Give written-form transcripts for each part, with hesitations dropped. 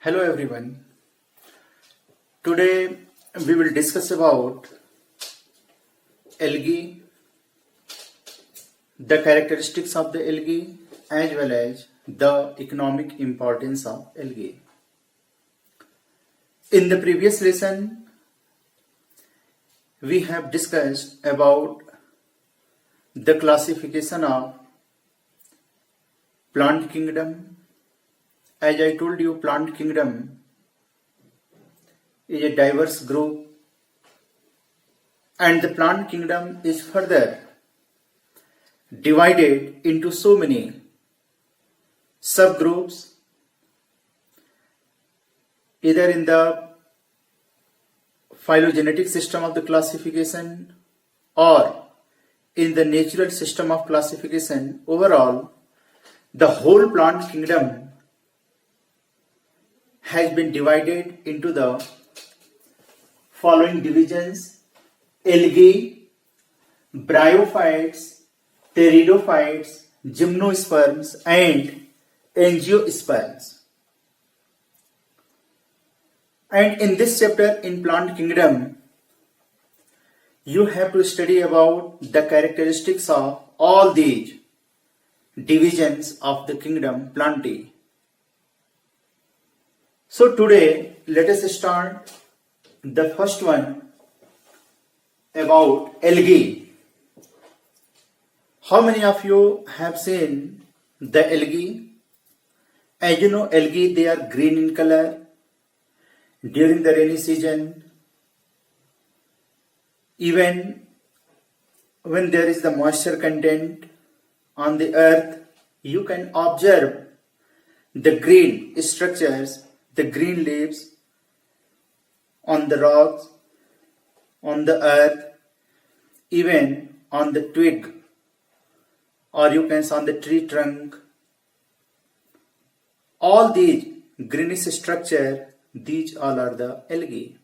Hello everyone. Today we will discuss about algae, the characteristics of the algae as well as the economic importance of algae. In the previous lesson we have discussed about the classification of plant kingdom. As I told you, plant kingdom is a diverse group, and the plant kingdom is further divided into so many subgroups, either in the phylogenetic system of the classification or in the natural system of classification. Overall, the whole plant kingdom has been divided into the following divisions: algae, bryophytes, pteridophytes, gymnosperms and angiosperms. And in this chapter in plant kingdom, you have to study about the characteristics of all these divisions of the kingdom Plantae. So today let us start the first one about algae. How many of you have seen the algae? As you know, algae, they are green in color. During the rainy season, even when there is the moisture content on the earth, you can observe the green structures, the green leaves on the rocks, on the earth, even on the twig, or you can see on the tree trunk. All these greenish structure, these all are the algae.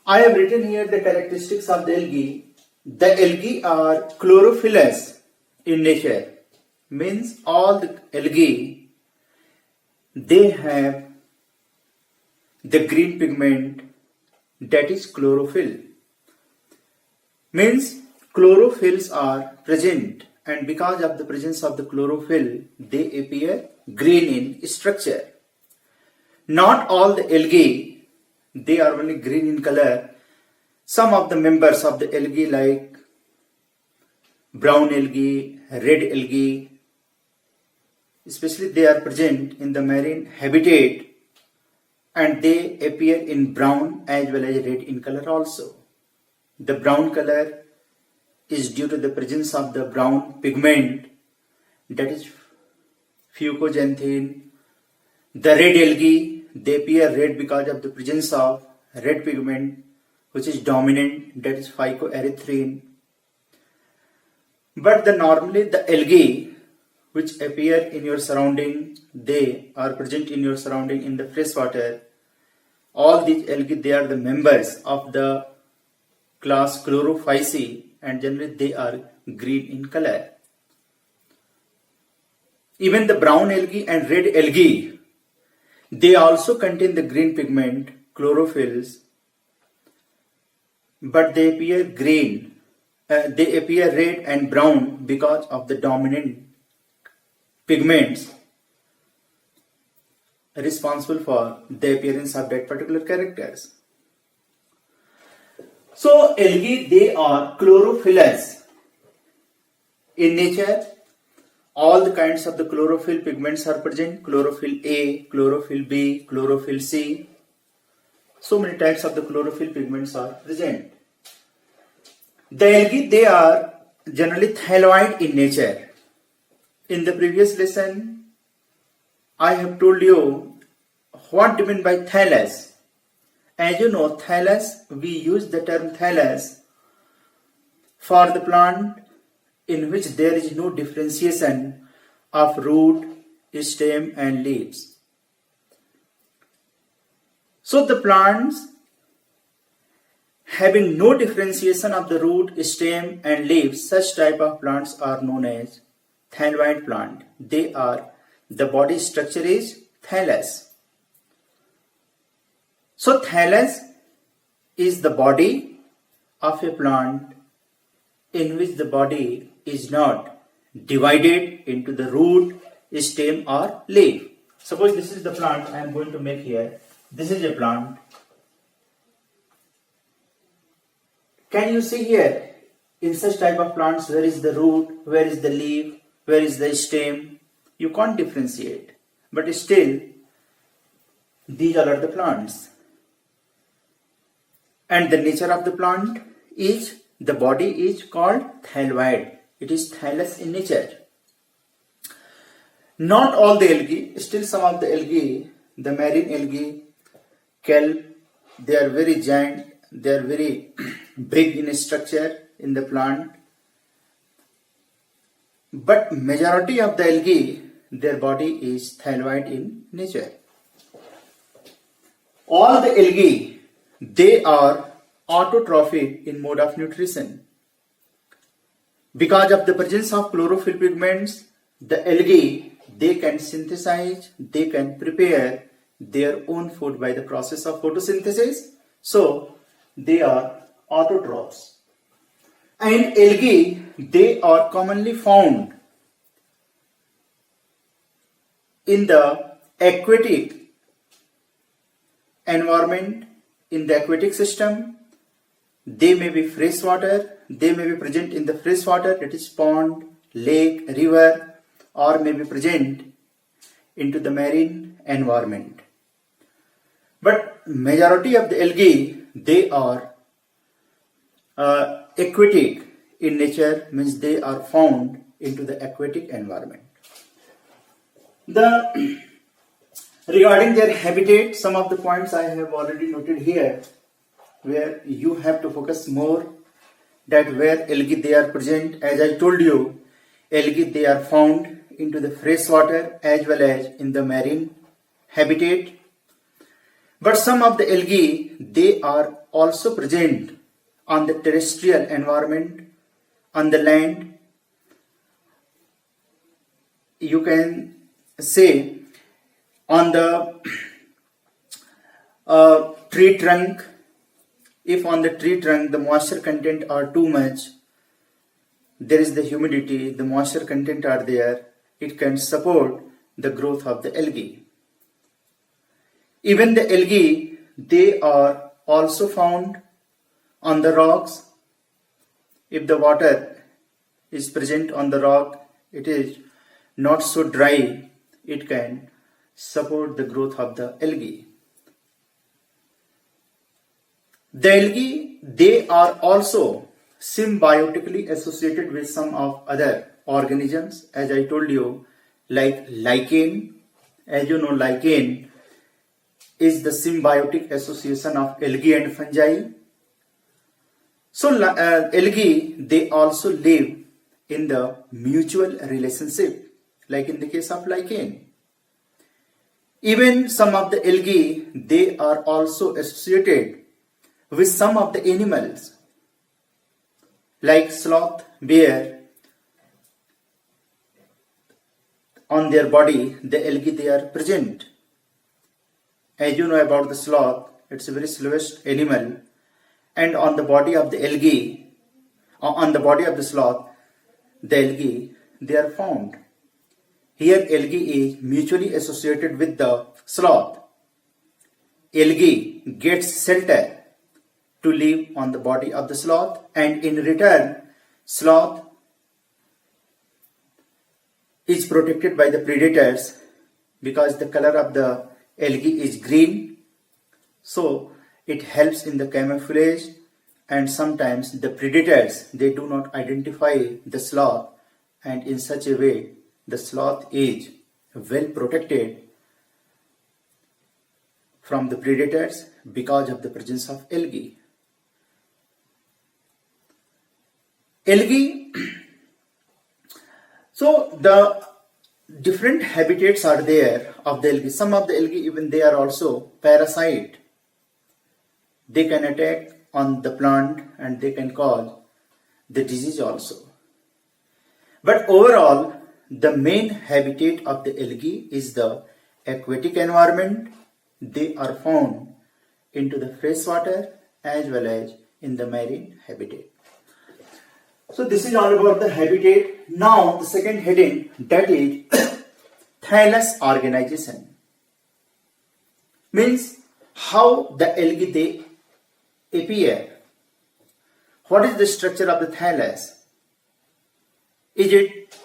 I have written here the characteristics of the algae. The algae are chlorophyllous in nature, means all the algae, they have the green pigment, that is chlorophyll. Means chlorophylls are present, and because of the presence of the chlorophyll, they appear green in structure. Not all the algae, they are only green in color. Some of the members of the algae like brown algae, red algae, especially they are present in the marine habitat, and they appear in brown as well as red in color also. The brown color is due to the presence of the brown pigment, that is fucoxanthin. The red algae, they appear red because of the presence of red pigment which is dominant, that is phycoerythrin. But normally the algae which appear in your surrounding, they are present in your surrounding in the fresh water. All these algae, they are the members of the class Chlorophyceae, and generally they are green in color. Even the brown algae and red algae, they also contain the green pigment, chlorophylls, but they appear green. They appear red and brown because of the dominant pigments responsible for the appearance of that particular characters. So algae, they are chlorophyllous in nature. All the kinds of the chlorophyll pigments are present: chlorophyll A, chlorophyll B, chlorophyll C. So many types of the chlorophyll pigments are present. The algae, they are generally thalloid in nature. In the previous lesson, I have told you what do you mean by thallus. As you know, thallus, we use the term thallus for the plant in which there is no differentiation of root, stem and leaves. So the plants having no differentiation of the root, stem and leaves, such type of plants are known as thalloid plant. The body structure is thallus. So thallus is the body of a plant in which the body is not divided into the root, stem or leaf. Suppose this is the plant I am going to make here. This is a plant. Can you see here, in such type of plants, where is the root, where is the leaf, where is the stem? You can't differentiate. But still, these all are the plants. And the nature of the plant is, the body is called thalloid. It is thallus in nature. Not all the algae, still some of the algae, the marine algae, kelp, they are very giant, they are very big in structure in the plant. But majority of the algae, their body is thalloid in nature. All the algae, they are autotrophic in mode of nutrition. Because of the presence of chlorophyll pigments, the algae, they can synthesize, they can prepare their own food by the process of photosynthesis. So, they are autotrophs. And algae, they are commonly found in the aquatic environment, in the aquatic system. They may be freshwater, they may be present in the freshwater, that is pond, lake, river, or may be present into the marine environment. But majority of the algae, they are aquatic in nature, means they are found into the aquatic environment. Regarding their habitat, some of the points I have already noted here, where you have to focus more, that where algae they are present. As I told you, algae they are found into the fresh water as well as in the marine habitat. But some of the algae, they are also present on the terrestrial environment, on the land. You can say on the tree trunk. If on the tree trunk the moisture content are too much, there is the humidity, the moisture content are there, it can support the growth of the algae. Even the algae, they are also found on the rocks. If the water is present on the rock, it is not so dry, it can support the growth of the algae. The algae, they are also symbiotically associated with some of other organisms, as I told you, like lichen. As you know, lichen is the symbiotic association of algae and fungi. So algae, they also live in the mutual relationship, like in the case of lichen. Even some of the algae, they are also associated with some of the animals, like sloth, bear. On their body, the algae, they are present. As you know about the sloth, it's a very slowest animal, and on the body of the algae, on the body of the sloth, the algae, they are found. Here algae is mutually associated with the sloth. Algae gets shelter to live on the body of the sloth, and in return, sloth is protected by the predators because the color of the algae is green. So it helps in the camouflage, and sometimes the predators, they do not identify the sloth, and in such a way the sloth is well protected from the predators because of the presence of algae. Algae, so the different habitats are there of the algae. Some of the algae, even they are also parasite. They can attack on the plant and they can cause the disease also. But overall, the main habitat of the algae is the aquatic environment. They are found into the freshwater as well as in the marine habitat. So this is all about the habitat. Now the second heading, that is thallus organization. Means how the algae they appear. What is the structure of the thallus? Is it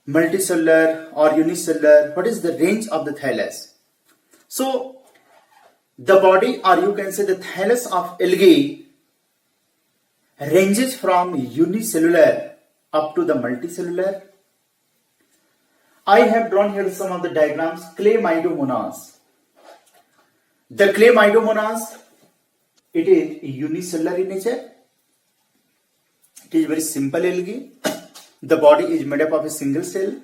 multicellular or unicellular? What is the range of the thallus? So the body, or you can say the thallus of algae, ranges from unicellular up to the multicellular. I have drawn here some of the diagrams. Chlamydomonas. The Chlamydomonas, it is unicellular in nature. It is very simple algae. The body is made up of a single cell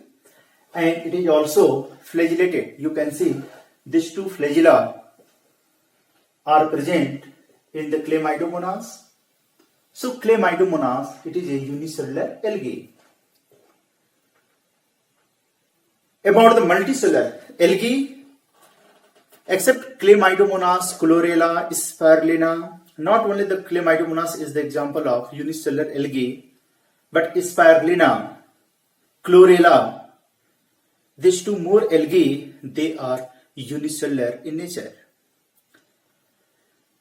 and it is also flagellated. You can see these two flagella are present in the Chlamydomonas. So Chlamydomonas, it is a unicellular algae. About the multicellular algae, except Chlamydomonas, Chlorella, Spirulina, not only the Chlamydomonas is the example of unicellular algae, but Spirulina, Chlorella, these two more algae, they are unicellular in nature.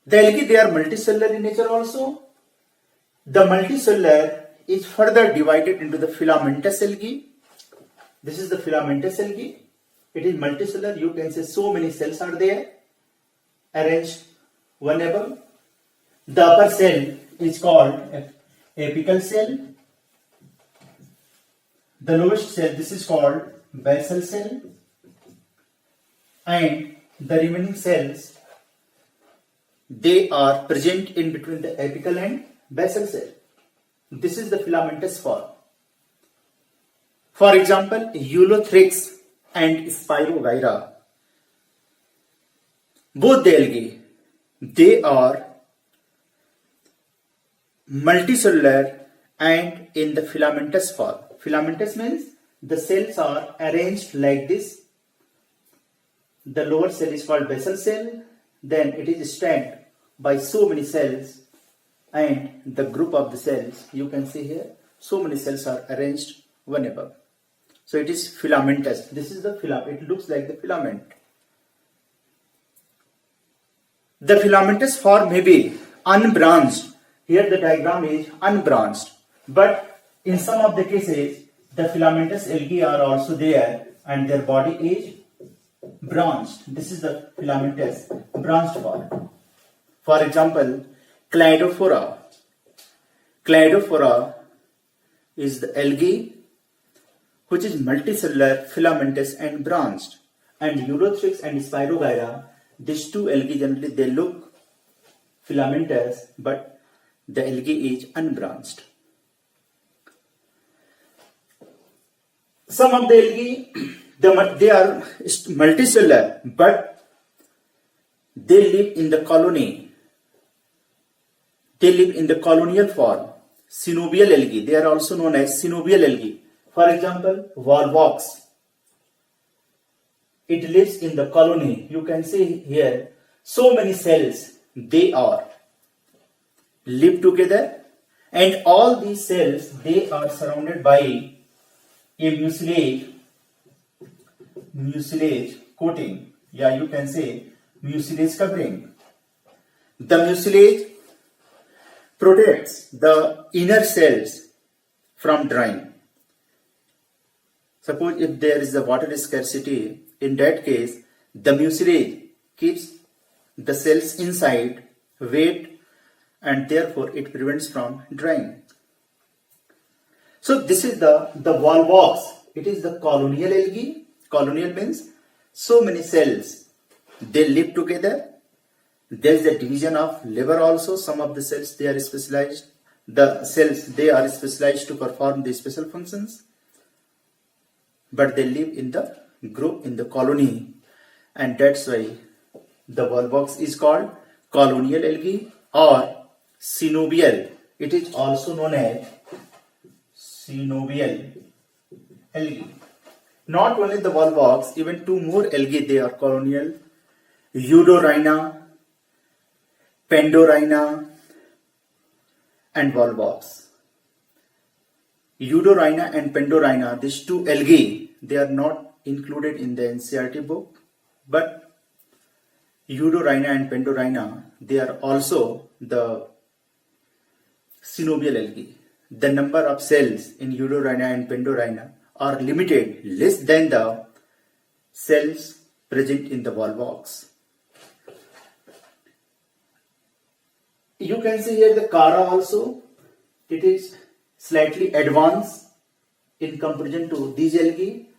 The algae, they are multicellular in nature also. The multicellular is further divided into the filamentous algae. This is the filamentous algae. It is multicellular. You can say so many cells are there, arranged one above. The upper cell is called apical cell. The lowest cell, this is called basal cell. And the remaining cells, they are present in between the apical and basal cell. This is the filamentous form. For example, Eulothrix and Spirogyra, both the algae, they are multicellular and in the filamentous form. Filamentous means the cells are arranged like this. The lower cell is called basal cell, then it is stacked by so many cells, and the group of the cells, you can see here, so many cells are arranged one above. So it is filamentous. This is the filament. It looks like the filament. The filamentous form may be unbranched. Here the diagram is unbranched. But in some of the cases, the filamentous algae are also there and their body is branched. This is the filamentous branched form. For example, Cladophora. Cladophora is the algae which is multicellular, filamentous and branched. And Eulothrix and Spirogyra, these two algae generally they look filamentous, but the algae is unbranched. Some of the algae, they are multicellular, but they live in the colony. They live in the colonial form. Synovial algae, they are also known as synovial algae. For example, Volvox. It lives in the colony. You can see here, so many cells, they are live together, and all these cells, they are surrounded by a mucilage coating. Yeah, you can say mucilage covering. The mucilage protects the inner cells from drying. Suppose if there is a water scarcity, in that case, the mucilage keeps the cells inside wet and therefore it prevents from drying. So this is the Volvox. It is the colonial algae. Colonial means so many cells, they live together. There is a division of labor also. Some of the cells, they are specialized. The cells, they are specialized to perform the special functions. But they live in the group, in the colony. And that's why the Volvox is called colonial algae or synovial. It is also known as synovial algae. Not only the volvox, even two more algae they are colonial: Eudorhina, Pandorhina, and volvox. Eudorhina and Pandorhina, these two algae, they are not included in the NCERT book, but Eudorhina and Pandorhina, they are also the synovial algae. The number of cells in Eudorhina and Pandorhina are limited, less than the cells present in the volvox. You can see here the Chara also. It is slightly advanced in comparison to these algae.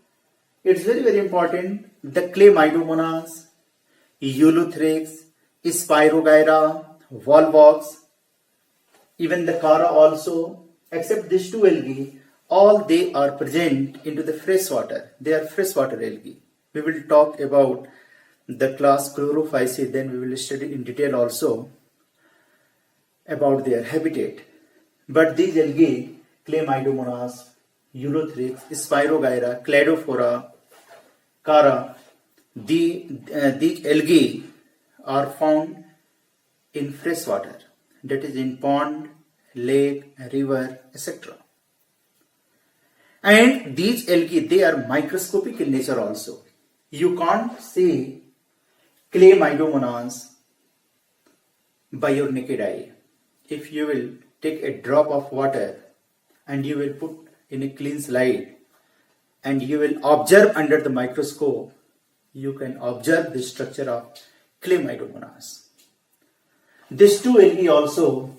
It's very important. The Chlamydomonas, Eulothrix, Spirogyra, volvox, even the Chara also, except these two algae, all they are present into the freshwater. They are freshwater algae. We will talk about the class Chlorophyceae, then we will study in detail also about their habitat. But these algae, Chlamydomonas, Eulothrix, Spirogyra, Cladophora, Chara, these algae are found in freshwater, that is in pond, lake, river, etc. And these algae, they are microscopic in nature also. You can't see Chlamydomonas by your naked eye. If you will take a drop of water and you will put in a clean slide and you will observe under the microscope, you can observe the structure of Chlamydomonas. These two algae also,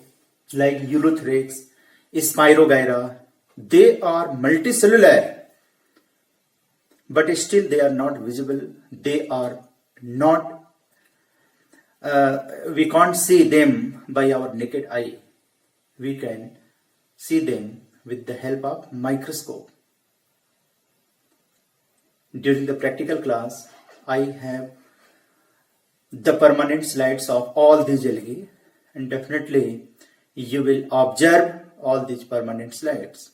like Eulothrix, Spirogyra, they are multicellular, but still they are not visible. They are not, we can't see them by our naked eye. We can see them with the help of microscope. During the practical class, I have the permanent slides of all these algae, and definitely you will observe all these permanent slides.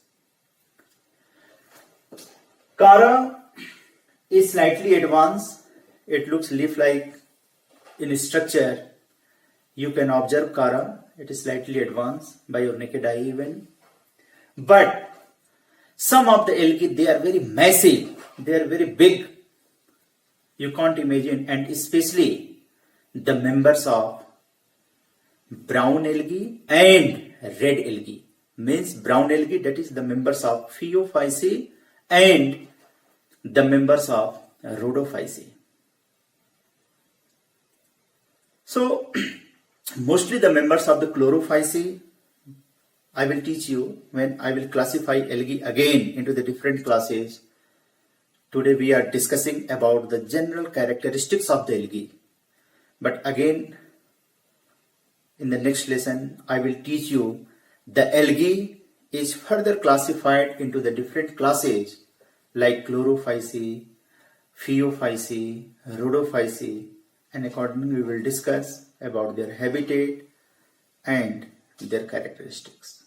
Chara is slightly advanced. It looks leaf-like in structure. You can observe Chara. It is slightly advanced by your naked eye even. But some of the algae, they are very massive. They are very big. You can't imagine. And especially the members of brown algae and red algae. Means brown algae, that is the members of Phaeophyceae, and the members of Rhodophyceae. So, mostly the members of the Chlorophyceae, I will teach you when I will classify algae again into the different classes. Today we are discussing about the general characteristics of the algae. But again, in the next lesson, I will teach you the algae is further classified into the different classes like Chlorophyceae, Phaeophyceae, Rhodophyceae, and accordingly we will discuss about their habitat and their characteristics.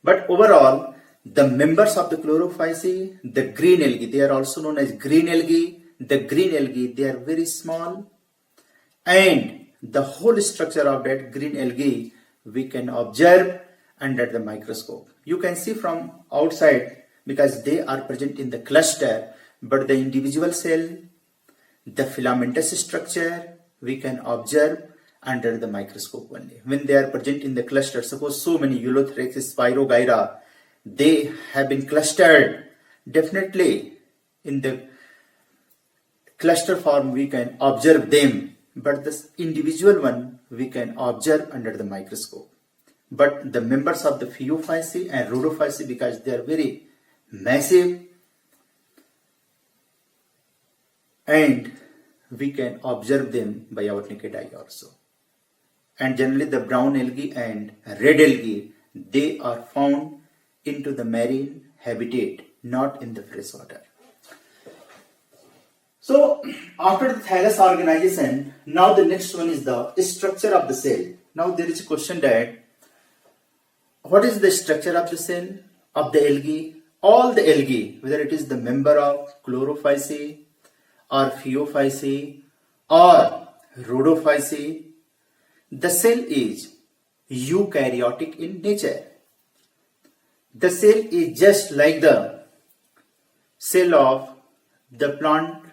But overall, the members of the Chlorophyceae, the green algae, they are also known as green algae. The green algae, they are very small, and the whole structure of that green algae we can observe under the microscope. You can see from outside because they are present in the cluster, but the individual cell, the filamentous structure, we can observe under the microscope only. When they are present in the cluster, suppose so many Eulothrix, Spirogyra, they have been clustered. Definitely in the cluster form we can observe them, but this individual one we can observe under the microscope. But the members of the Phaeophyceae and Rhodophyceae, because they are very massive, and we can observe them by our naked eye also. And generally the brown algae and red algae, they are found into the marine habitat, not in the freshwater. So after the thallus organization, now the next one is the structure of the cell. Now there is a question that what is the structure of the cell of the algae all the algae, whether it is the member of Chlorophyceae or Phaeophyceae or Rhodophyceae, the cell is eukaryotic in nature. The cell is just like the cell of the plant,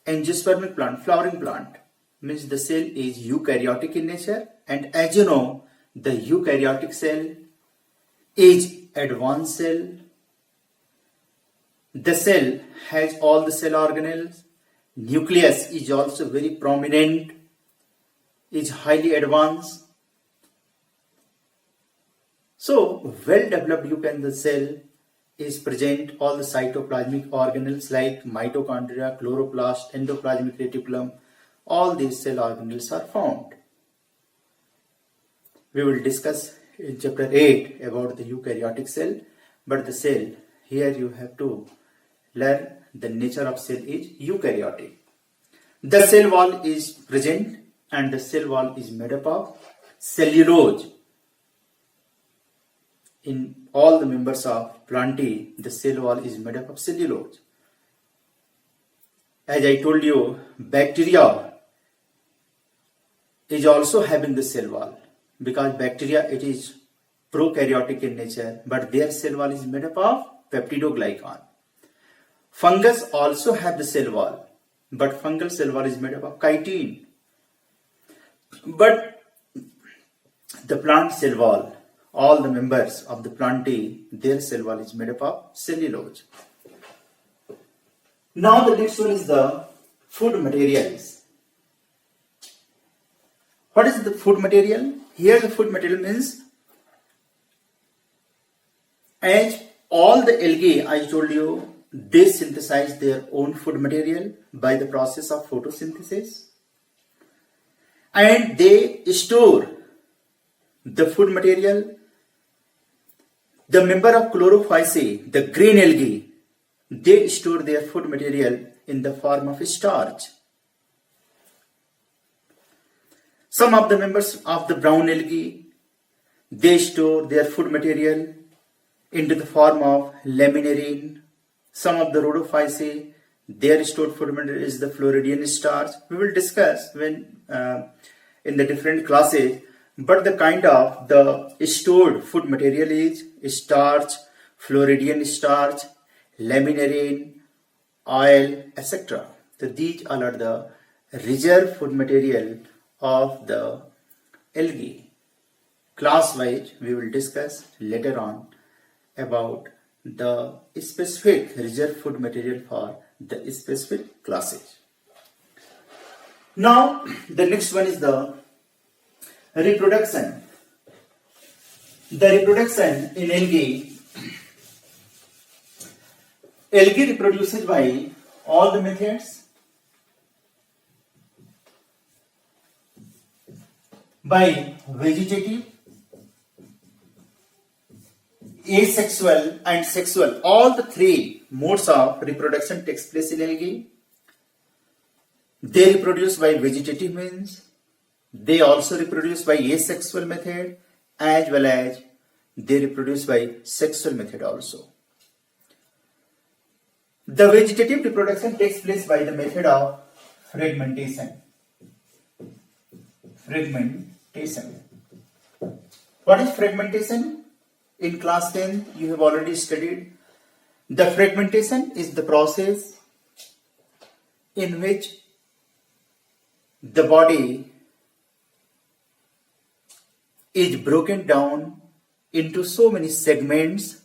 angiospermic plant, flowering plant. Means the cell is eukaryotic in nature, and as you know, the eukaryotic cell is advanced cell. The cell has all the cell organelles. Nucleus is also very prominent, is highly advanced. So, well developed the cell is present all the cytoplasmic organelles like mitochondria, chloroplast, endoplasmic reticulum. All these cell organelles are found. We will discuss in chapter 8 about the eukaryotic cell, but the cell, here you have to learn the nature of cell is eukaryotic. The cell wall is present, and the cell wall is made up of cellulose. In all the members of Plantae, the cell wall is made up of cellulose. As I told you, bacteria is also having the cell wall, because bacteria, it is prokaryotic in nature, but their cell wall is made up of peptidoglycan. Fungus also have the cell wall, but fungal cell wall is made up of chitin. But the plant cell wall, all the members of the Plantae, their cell wall is made up of cellulose. Now the next one is the food materials. What is the food material? Here the food material means, as all the algae, I told you, they synthesize their own food material by the process of photosynthesis, and they store the food material. The member of Chlorophyceae, the green algae, they store their food material in the form of starch. Some of the members of the brown algae, they store their food material into the form of laminarine. Some of the Rhodophyceae, their stored food material is the Floridian starch. We will discuss when in the different classes, but the kind of the stored food material is starch, Floridian starch, laminarine, oil, etc. So these all are the reserve food material of the algae. Class-wise, we will discuss later on about the specific reserve food material for the specific classes. Now, the next one is the reproduction. The reproduction in algae reproduces by all the methods. By vegetative, asexual and sexual, all the three modes of reproduction takes place in algae. They reproduce by vegetative means. They also reproduce by asexual method, as well as they reproduce by sexual method also. The vegetative reproduction takes place by the method of fragmentation. Fragmentation. What is fragmentation? In class 10, you have already studied. The fragmentation is the process in which the body is broken down into so many segments,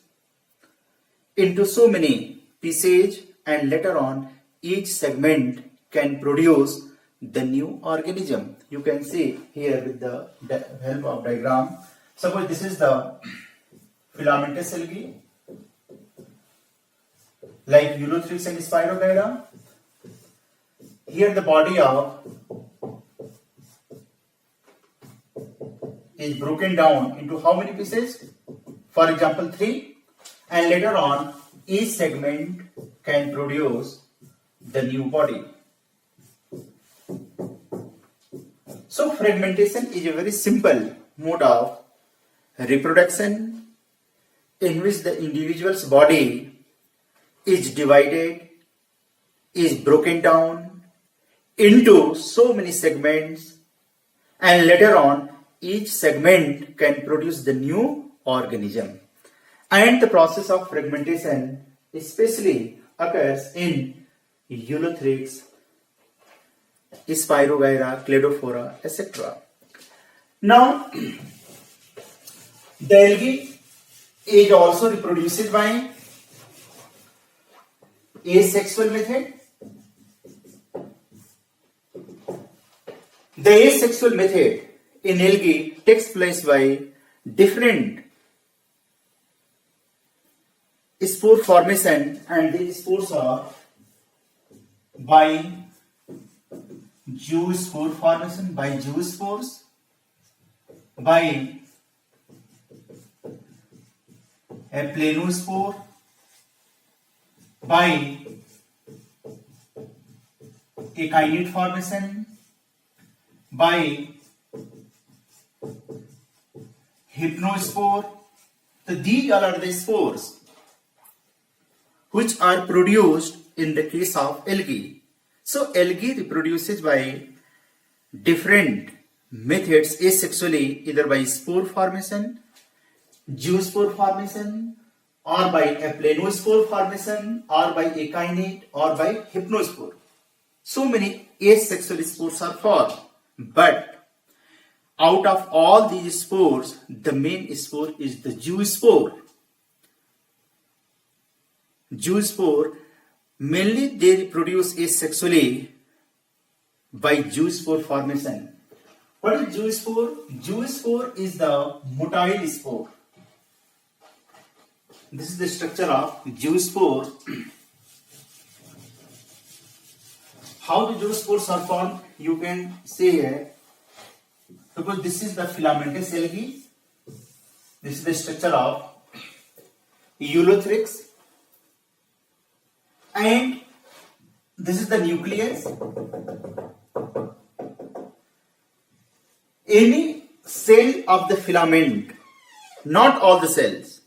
into so many pieces, and later on each segment can produce the new organism. You can see here with the help of diagram. Suppose this is the filamentous algae, like Ulothrix and Spirogyra. Here the body of is broken down into how many pieces? For example, 3, and later on each segment can produce the new body. So fragmentation is a very simple mode of reproduction in which the individual's body is divided, is broken down into so many segments, and later on each segment can produce the new organism. And the process of fragmentation especially occurs in Euothrix, Spirogyra, Cladophora, etc. Now, the algae is also reproduced by asexual method. The asexual method in algae takes place by different spore formation, and these spores are by zoospore formation, by zoospores, by a planospore, by a kinete formation, by hypnospore. So these all are the spores which are produced in the case of algae. So algae reproduces by different methods asexually, either by spore formation, zoospore formation, or by a planospore formation, or by a kinete, or by hypnospore. So many asexual spores are formed, but out of all these spores, the main spore is the zoospore. Zoospore, mainly they reproduce asexually by zoospore formation. What is zoospore? Zoospore is the motile spore. This is the structure of zoospore. How the zoospores are formed, you can see here. Because this is the filamentous algae. This is the structure of Euothrix. And this is the nucleus. Any cell of the filament, not all the cells,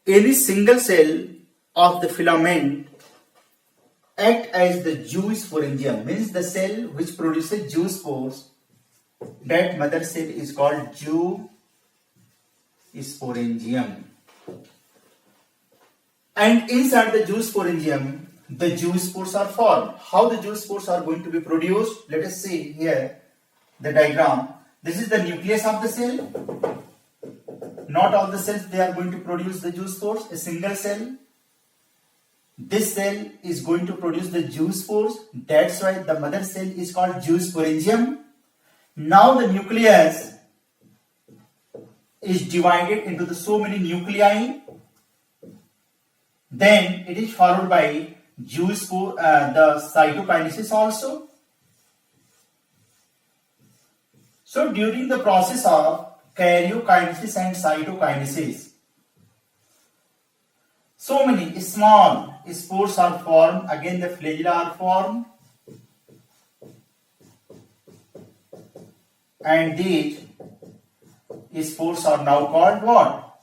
any single cell of the filament act as the zoosporangium, means the cell which produces zoospores. That mother cell is called zoosporangium. And inside the zoosporangium, the zoospores are formed. How the zoospores are going to be produced? Let us see here the diagram. This is the nucleus of the cell. Not all the cells they are going to produce the zoospores. A single cell. This cell is going to produce the zoospores. That's why the mother cell is called zoosporangium. Now the nucleus is divided into the so many nuclei. Then it is followed by zoospore, the cytokinesis also. So during the process of karyokinesis and cytokinesis, so many small spores are formed. Again the flagella are formed. And these spores are now called what?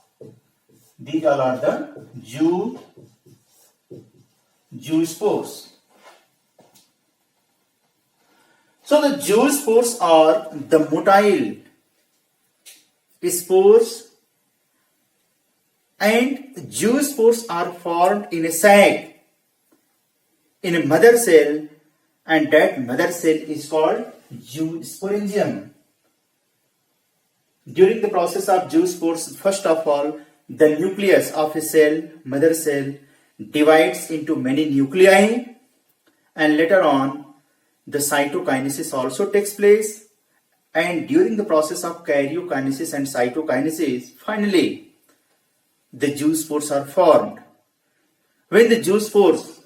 These all are the zoospores. So the zoospores are the motile spores, and zoospores are formed in a sac in a mother cell, and that mother cell is called zoosporangium. During the process of zoospores, first of all, the nucleus of a cell, mother cell, divides into many nuclei, and later on the cytokinesis also takes place. And during the process of karyokinesis and cytokinesis, finally the zoospores are formed. When the zoospores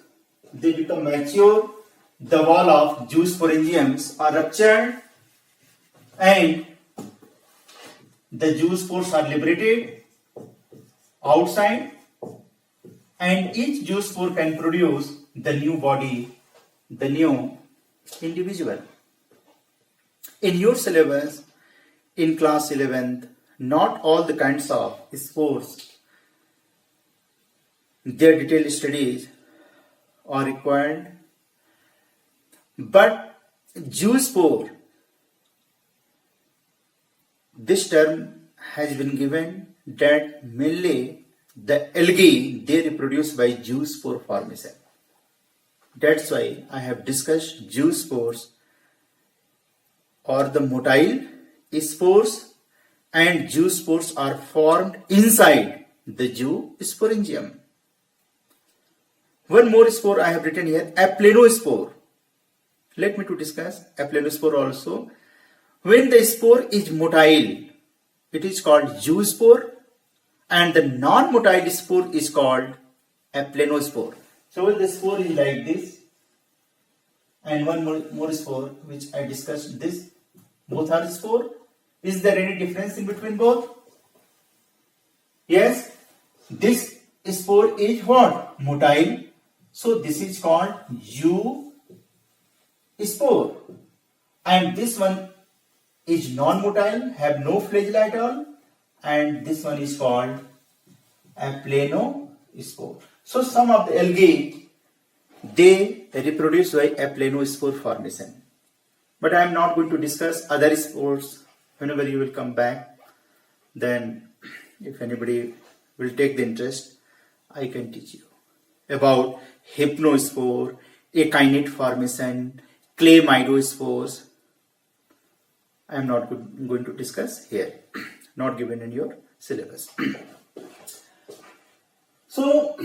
they become mature, the wall of zoosporangiums are ruptured and the zoospores are liberated outside, and each zoospore can produce the new body, the new individual. In your syllabus, in class 11th, not all the kinds of spores their detailed studies are required. But zoospore, this term has been given that mainly the algae, they reproduce by zoospore formation. That's why I have discussed zoospores or the motile spores, and zoospores are formed inside the zoosporangium. One more spore I have written here, aplanospore. Let me to discuss aplanospore also. When the spore is motile, it is called zoospore, and the non-motile spore is called aplanospore. So the spore is like this, and one more spore which I discussed this. Both are spore. Is there any difference in between both? Yes. This spore is what? Motile. So this is called zoospore. And this one is non-motile, have no flagella at all. And this one is called aplanospore. So some of the algae, they reproduce by aplanospore formation. But I am not going to discuss other spores. Whenever you will come back, then if anybody will take the interest, I can teach you about hypnospore, echinid formation, chlamydospores. I am not going to discuss here, not given in your syllabus. So,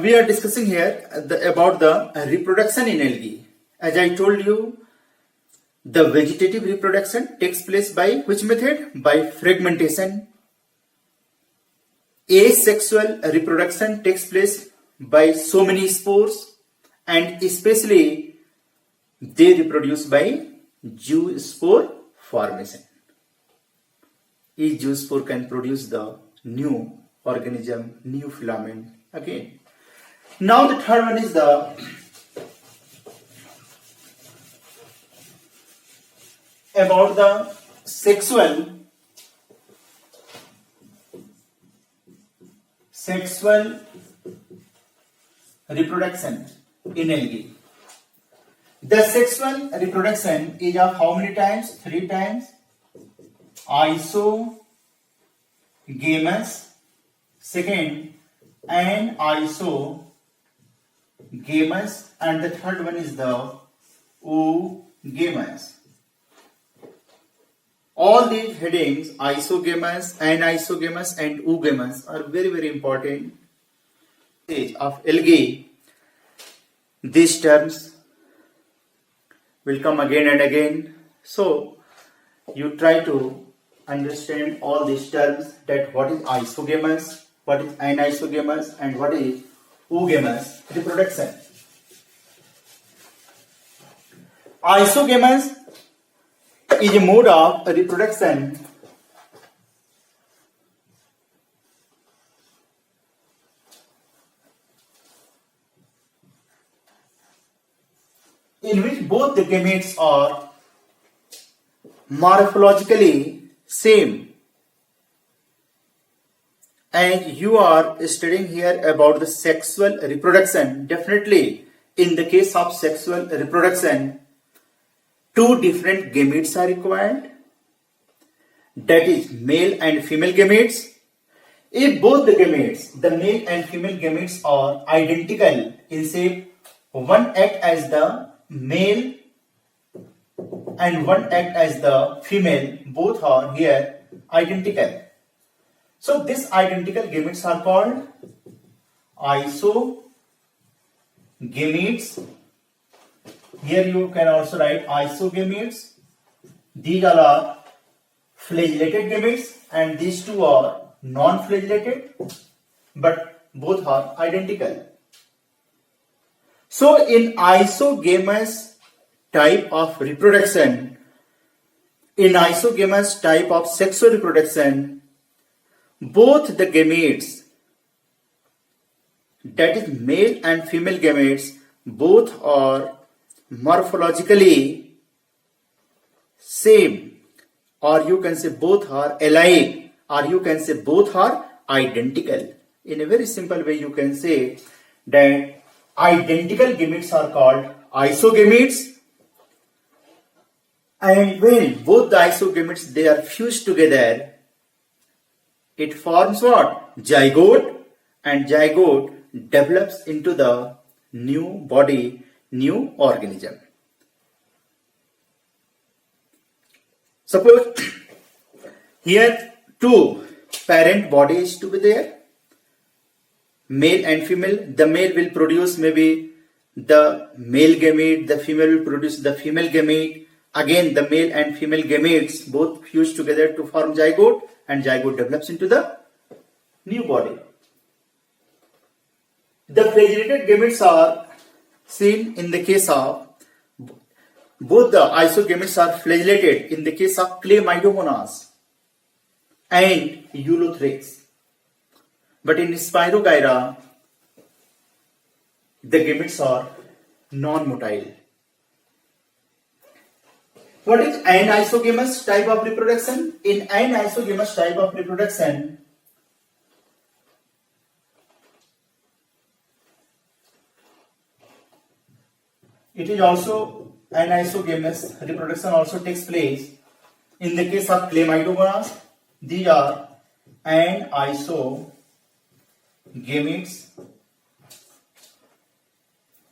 we are discussing here about the reproduction in algae. As I told you, the vegetative reproduction takes place by which method? By fragmentation. Asexual reproduction takes place by so many spores, and especially they reproduce by zoospore formation. Each zoospore can produce the new organism, new filament again. Now the third one is about the sexual reproduction in algae. The sexual reproduction is of how many times? 3 times. Isogamous, second anisogamous, and the third one is the oogamous. All these headings, isogamous, anisogamous, and oogamous, are very, very important stage of algae. These terms will come again and again. So, you try to understand all these terms, that what is isogamous, what is anisogamous, and what is oogamous reproduction. Isogamous is a mode of reproduction in which both the gametes are morphologically same. And you are studying here about the sexual reproduction. Definitely, in the case of sexual reproduction, 2 different gametes are required. That is male and female gametes. If both the gametes, the male and female gametes, are identical in shape, one act as the male and one act as the female, both are here identical. So these identical gametes are called isogametes. Here you can also write isogametes. These all are flagellated gametes, and these two are non-flagellated, but both are identical. So in isogamous type of reproduction, in isogamous type of sexual reproduction, both the gametes, that is male and female gametes, both are morphologically same, or you can say both are alike, or you can say both are identical. In a very simple way, you can say that identical gametes are called isogametes, and when both the isogametes they are fused together, it forms what? Zygote, and zygote develops into the new body, new organism. Suppose here two parent bodies to be there, male and female. The male will produce maybe the male gamete, the female will produce the female gamete. Again, the male and female gametes both fuse together to form zygote, and zygote develops into the new body. The flagellated gametes are seen in the case of both the isogametes are flagellated in the case of Chlamydomonas and Eulothrix. But in Spirogyra, the gametes are non-motile. What is anisogamous type of reproduction? In anisogamous type of reproduction, it is also anisogamous reproduction also takes place in the case of Chlamydomonas. These are anisogametes.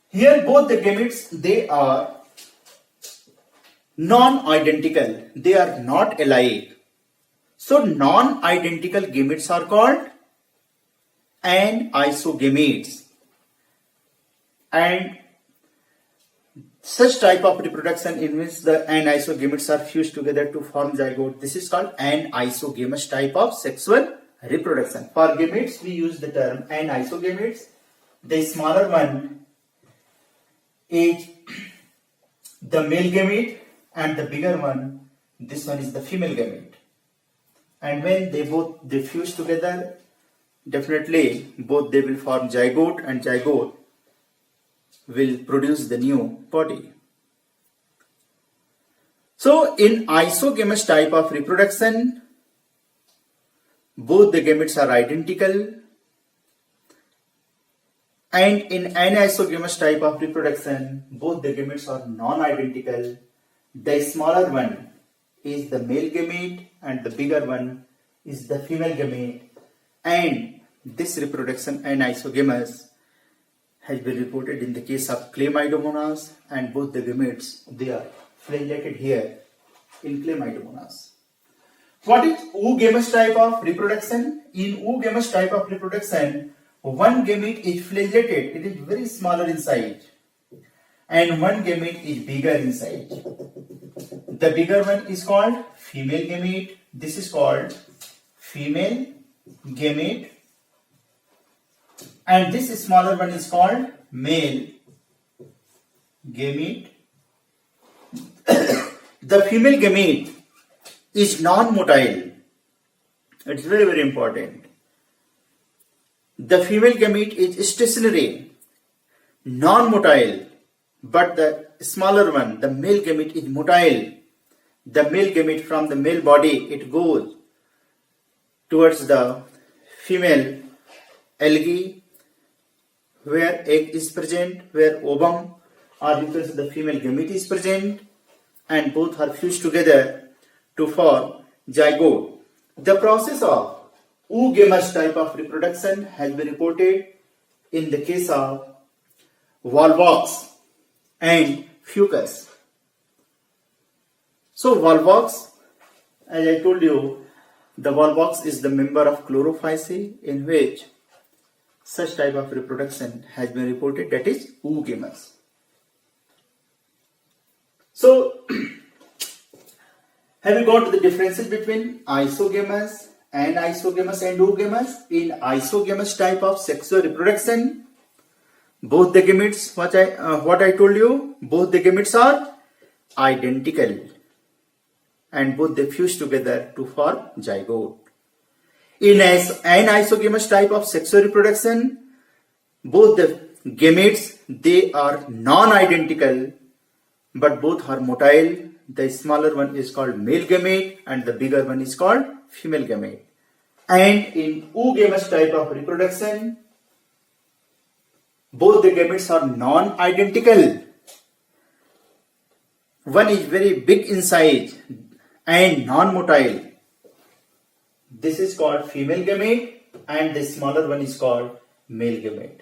Here both the gametes they are non-identical. They are not alike. So non-identical gametes are called anisogametes. And such type of reproduction in which the anisogametes are fused together to form zygote, this is called anisogamous type of sexual reproduction. For gametes, we use the term anisogametes. The smaller one is the male gamete, and the bigger one, this one is the female gamete. And when they fuse together, definitely both they will form zygote, and zygote will produce the new body. So in isogamous type of reproduction, both the gametes are identical, and in anisogamous type of reproduction, both the gametes are non-identical. The smaller one is the male gamete and the bigger one is the female gamete, and this reproduction anisogamous has been reported in the case of Chlamydomonas, and both the gametes they are flagellated here in Chlamydomonas. What is oogamous type of reproduction? In oogamous type of reproduction, one gamete is flagellated, it is very smaller in size, and one gamete is bigger in size. The bigger one is called female gamete. This is called female gamete, and this smaller one is called male gamete. The female gamete is non-motile. It's very, very important. The female gamete is stationary, non-motile, but the smaller one, the male gamete, is motile. The male gamete from the male body, it goes towards the female algae where egg is present, where ovum or you can say the female gamete is present, and both are fused together to form zygote. The process of oogamous type of reproduction has been reported in the case of Volvox and Fucus. So Volvox, as I told you, the Volvox is the member of Chlorophyceae in which such type of reproduction has been reported, that is oogamous. So have you got the differences between isogamous, anisogamous and oogamous? In isogamous type of sexual reproduction, both the gametes, what I told you, both the gametes are identical and both they fuse together to form zygote. In anisogamous type of sexual reproduction, both the gametes they are non-identical but both are motile. The smaller one is called male gamete and the bigger one is called female gamete. And in oogamous type of reproduction, both the gametes are non-identical. One is very big in size and non-motile. This is called female gamete and the smaller one is called male gamete.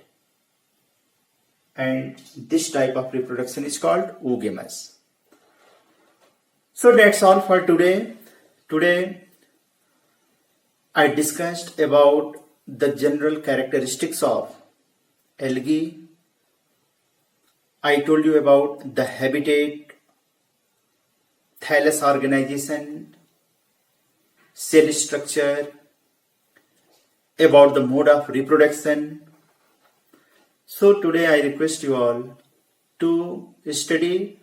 And this type of reproduction is called oogamous. So that's all for today. Today I discussed about the general characteristics of algae. I told you about the habitat, thallus organization, cell structure, about the mode of reproduction. So today I request you all to study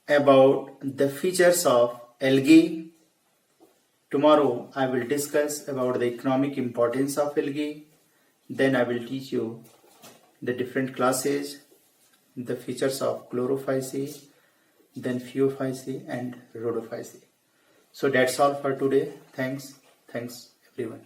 about the features of algae. Tomorrow I will discuss about the economic importance of algae. Then I will teach you the different classes, the features of chlorophyce, then phaeophyce and rhodophyce. So that's all for today. Thanks everyone.